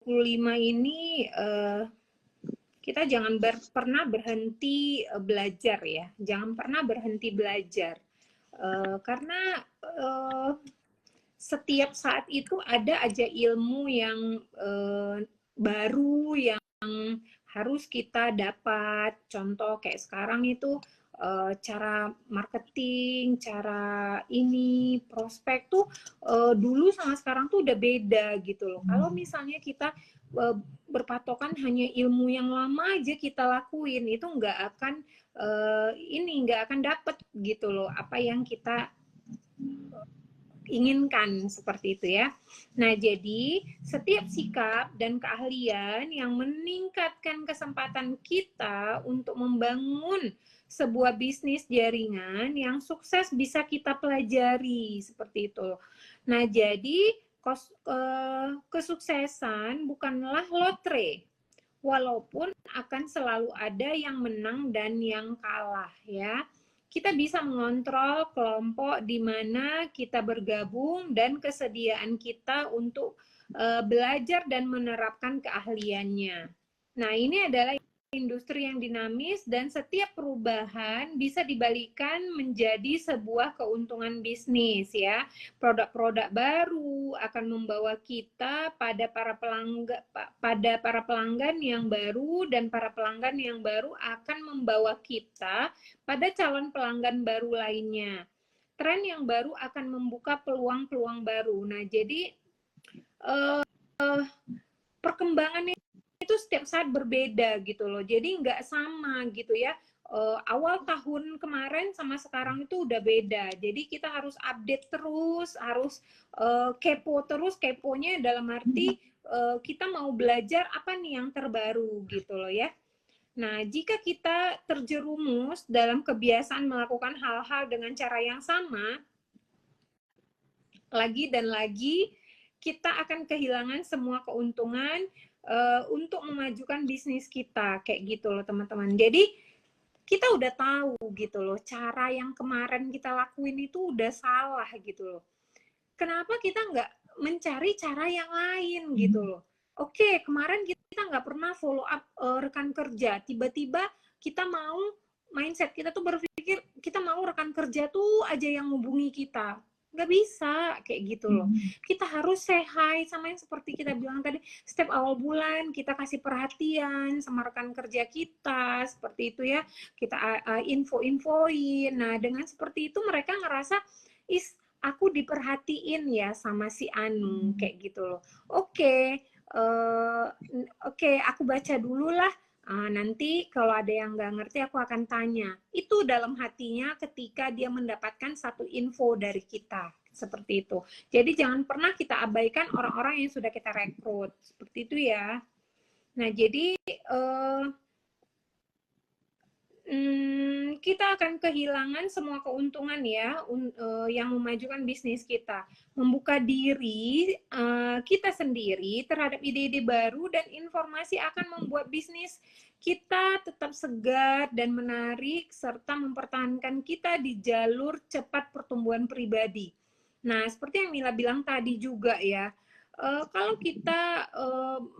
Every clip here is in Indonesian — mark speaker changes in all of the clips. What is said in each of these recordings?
Speaker 1: 2025 ini kita jangan pernah berhenti belajar ya, jangan pernah berhenti belajar. Karena setiap saat itu ada aja ilmu yang baru yang harus kita dapat. Contoh kayak sekarang itu cara marketing, cara ini prospek tuh dulu sama sekarang tuh udah beda gitu loh. Kalau misalnya kita berpatokan hanya ilmu yang lama aja kita lakuin, itu nggak akan dapet gitu loh apa yang kita inginkan, seperti itu ya. Nah, jadi setiap sikap dan keahlian yang meningkatkan kesempatan kita untuk membangun sebuah bisnis jaringan yang sukses bisa kita pelajari, seperti itu. Nah, jadi kesuksesan bukanlah lotre, walaupun akan selalu ada yang menang dan yang kalah ya. Kita bisa mengontrol kelompok di mana kita bergabung dan kesediaan kita untuk belajar dan menerapkan keahliannya. Nah, ini adalah industri yang dinamis dan setiap perubahan bisa dibalikan menjadi sebuah keuntungan bisnis ya. Produk-produk baru akan membawa kita pada para pelanggan yang baru, dan para pelanggan yang baru akan membawa kita pada calon pelanggan baru lainnya. Tren yang baru akan membuka peluang-peluang baru. Nah, jadi perkembangannya itu setiap saat berbeda gitu loh. Jadi nggak sama gitu ya. Awal tahun kemarin sama sekarang itu udah beda. Jadi kita harus update terus, harus kepo terus. Keponya dalam arti kita mau belajar apa nih yang terbaru gitu loh ya. Nah, jika kita terjerumus dalam kebiasaan melakukan hal-hal dengan cara yang sama, lagi dan lagi, kita akan kehilangan semua keuntungan untuk memajukan bisnis kita, kayak gitu loh teman-teman. Jadi kita udah tahu gitu loh, cara yang kemarin kita lakuin itu udah salah gitu loh. Kenapa kita nggak mencari cara yang lain gitu loh? Oke, kemarin kita nggak pernah follow up rekan kerja, tiba-tiba kita mau, mindset kita tuh berpikir kita mau rekan kerja tuh aja yang hubungi kita. Nggak bisa kayak gitu loh. Kita harus say hi sama yang seperti kita bilang tadi, setiap awal bulan kita kasih perhatian sama rekan kerja kita, seperti itu ya. Kita info-infoin. Nah, dengan seperti itu mereka ngerasa aku diperhatiin ya sama si Anu, kayak gitu loh. Oke, aku baca dulu lah. Nanti kalau ada yang nggak ngerti aku akan tanya. Itu dalam hatinya ketika dia mendapatkan satu info dari kita, seperti itu. Jadi jangan pernah kita abaikan orang-orang yang sudah kita rekrut, seperti itu ya. Nah, jadi kita akan kehilangan semua keuntungan ya yang memajukan bisnis kita, membuka diri kita sendiri terhadap ide-ide baru, dan informasi akan membuat bisnis kita tetap segar dan menarik, serta mempertahankan kita di jalur cepat pertumbuhan pribadi. Nah, seperti yang Mila bilang tadi juga ya, kalau kita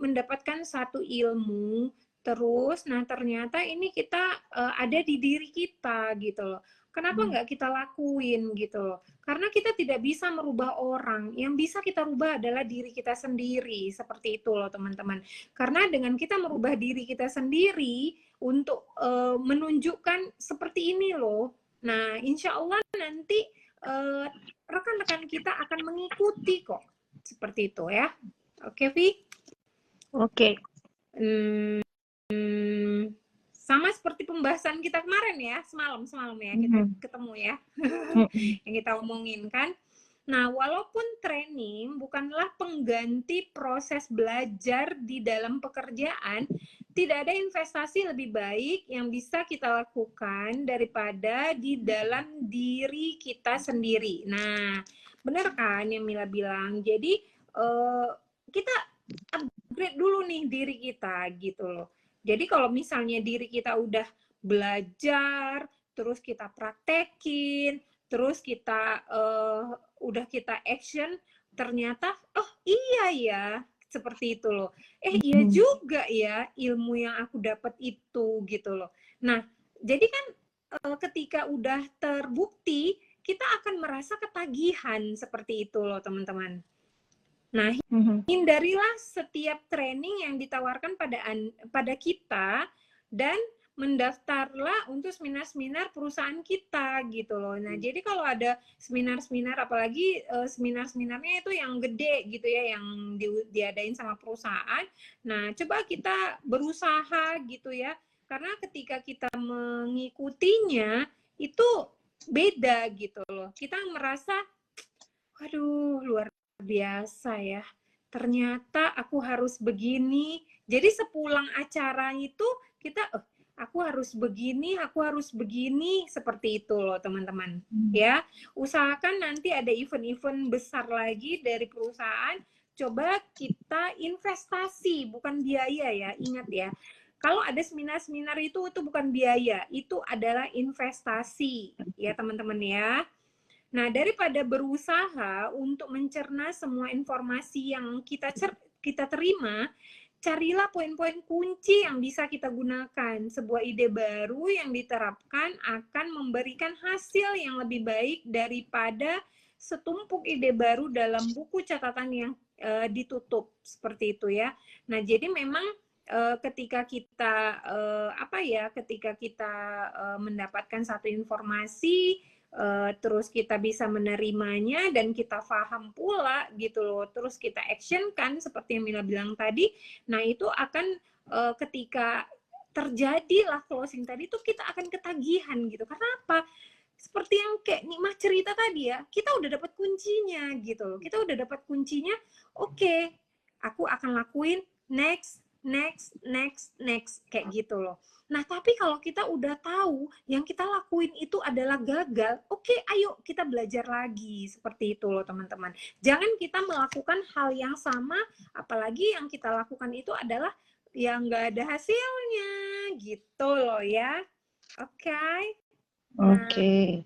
Speaker 1: mendapatkan satu ilmu terus, nah ternyata ini kita ada di diri kita gitu loh. Kenapa nggak kita lakuin gitu loh? Karena kita tidak bisa merubah orang. Yang bisa kita rubah adalah diri kita sendiri. Seperti itu loh teman-teman. Karena dengan kita merubah diri kita sendiri untuk menunjukkan seperti ini loh. Nah, insya Allah nanti rekan-rekan kita akan mengikuti kok. Seperti itu ya. Oke, Vi?
Speaker 2: Oke.
Speaker 1: Sama seperti pembahasan kita kemarin ya, semalam ya kita ketemu ya, yang kita omongin kan. Nah, walaupun training bukanlah pengganti proses belajar di dalam pekerjaan, tidak ada investasi lebih baik yang bisa kita lakukan daripada di dalam diri kita sendiri. Nah, benar kan yang Mila bilang? Jadi kita upgrade dulu nih diri kita gitu loh. Jadi kalau misalnya diri kita udah belajar, terus kita praktekin, terus kita udah kita action, ternyata oh iya ya, seperti itu loh. Iya juga ya ilmu yang aku dapat itu gitu loh. Nah, jadi kan ketika udah terbukti, kita akan merasa ketagihan seperti itu loh teman-teman. Nah, hindarilah setiap training yang ditawarkan pada kita dan mendaftarlah untuk seminar-seminar perusahaan kita gitu loh. Nah, jadi kalau ada seminar-seminar, apalagi seminar-seminarnya itu yang gede gitu ya, yang diadain sama perusahaan. Nah, coba kita berusaha gitu ya, karena ketika kita mengikutinya itu beda gitu loh. Kita merasa, waduh, luar biasa ya. Ternyata aku harus begini. Jadi sepulang acara itu kita aku harus begini seperti itu loh teman-teman. Ya, usahakan nanti ada event-event besar lagi dari perusahaan, coba kita investasi, bukan biaya ya. Ingat ya. Kalau ada seminar-seminar itu bukan biaya, itu adalah investasi ya teman-teman ya. Nah, daripada berusaha untuk mencerna semua informasi yang kita terima, carilah poin-poin kunci yang bisa kita gunakan. Sebuah ide baru yang diterapkan akan memberikan hasil yang lebih baik daripada setumpuk ide baru dalam buku catatan yang ditutup seperti itu ya. Nah, jadi memang ketika kita ketika kita mendapatkan satu informasi, terus kita bisa menerimanya dan kita paham pula gitu loh, terus kita action kan seperti yang Mila bilang tadi. Nah, itu akan ketika terjadilah closing tadi tuh kita akan ketagihan gitu. Karena apa? Seperti yang kayak Nikmah cerita tadi ya, kita udah dapat kuncinya gitu loh. Kita udah dapat kuncinya, oke, aku akan lakuin next kayak gitu loh. Nah, tapi kalau kita udah tahu yang kita lakuin itu adalah gagal, oke, ayo kita belajar lagi seperti itu loh teman-teman. Jangan kita melakukan hal yang sama, apalagi yang kita lakukan itu adalah yang nggak ada hasilnya gitu loh ya. Oke. Nah,
Speaker 2: Oke.